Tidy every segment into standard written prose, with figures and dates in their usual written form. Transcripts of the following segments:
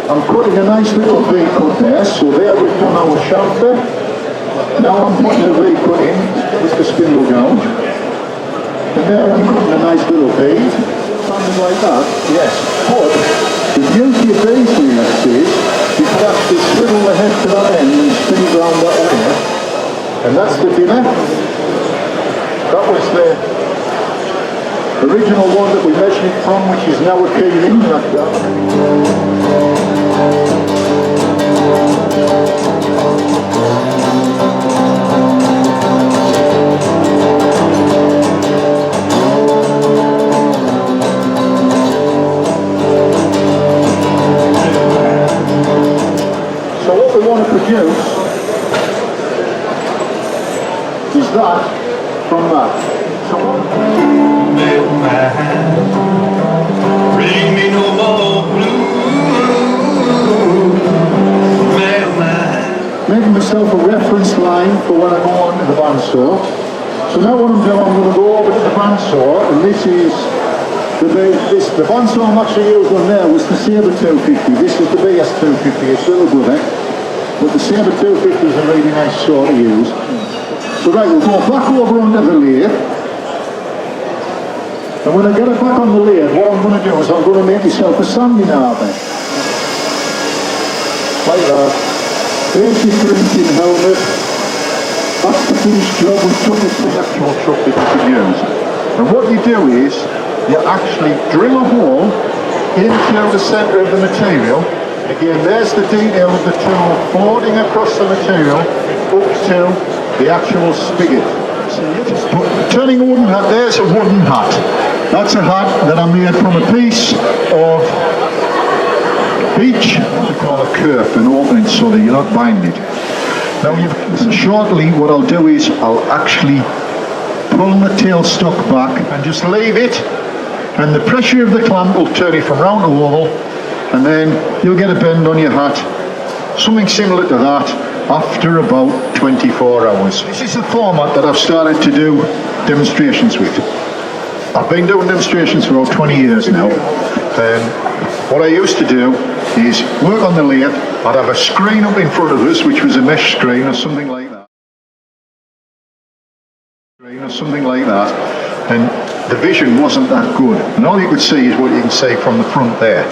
I'm cutting a nice little V-cut there, so there we've done our chamfer. Now I'm putting a V-cut in with the spindle gouge. And there I'm cutting a nice little bead. Something like that, yes. But the beauty of these leads is you can actually swivel the head to that end and spin it round that way. And that's the dinner. That was the original one that we measured it from, which is now a keyring like that. So what we want to produce is that from that. So bring me no more blue. Making myself a reference line for when I go on to the bandsaw. So now what I'm doing, I'm going to go over to the bandsaw, and this is the bandsaw I'm actually used on there was the Sabre 250. This is the BS 250. It's a little brother, but the Sabre 250 is a really nice saw to use. So right, we'll go back over onto the lathe. And when I get it back on the lathe, what I'm going to do is I'm going to make myself a sanding arbor. Like that. There's the printing helmet. That's the finished job. We took it to the actual truck that you can use. And what you do is, you actually drill a hole into the centre of the material. Again, there's the detail of the tool floating across the material up to the actual spigot. But turning a wooden hat, there's a wooden hat. That's a hat that I made from a piece of beech, what we call a kerf, an opening so that you're not binded. Now, shortly what I'll do is I'll actually pull the tailstock back and just leave it, and the pressure of the clamp will turn it from round to oval, and then you'll get a bend on your hat, something similar to that, after about 24 hours. This is the format that I've started to do demonstrations with. I've been doing demonstrations for about 20 years now, and what I used to do is work on the lathe. I'd have a screen up in front of us, which was a mesh screen or something like that. And the vision wasn't that good, and all you could see is what you can see from the front there.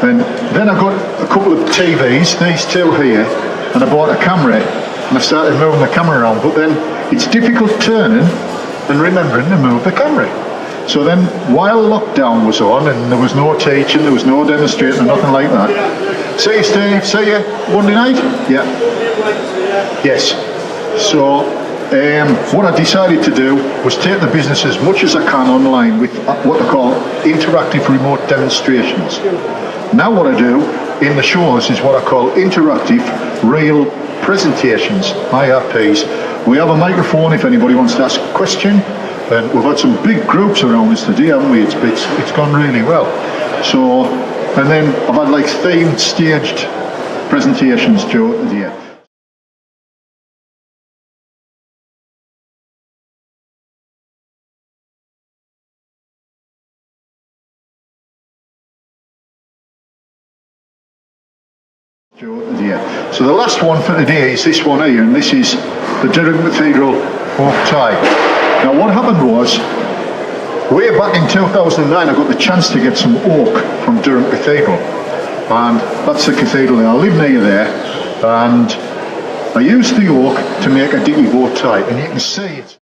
And then I got a couple of TVs, these two here, and I bought a camera, and I started moving the camera around, but then it's difficult turning and remembering to move the camera. So then, while lockdown was on, and there was no teaching, there was no demonstrating, nothing like that. See you, Steve, see you Monday night? Yeah. Yes. So, what I decided to do was take the business as much as I can online with what I call interactive remote demonstrations. Now what I do in the shows is what I call interactive real presentations, IRPs. We have a microphone if anybody wants to ask a question, and we've had some big groups around us today, haven't we? It's gone really well. So, and then I've had like themed staged presentations throughout the day. So the last one for today is this one here, and this is the Durham Cathedral oak tie. Now what happened was, way back in 2009 I got the chance to get some oak from Durham Cathedral, and that's the cathedral there. I live near there, and I used the oak to make a dicky bow tie, and you can see it.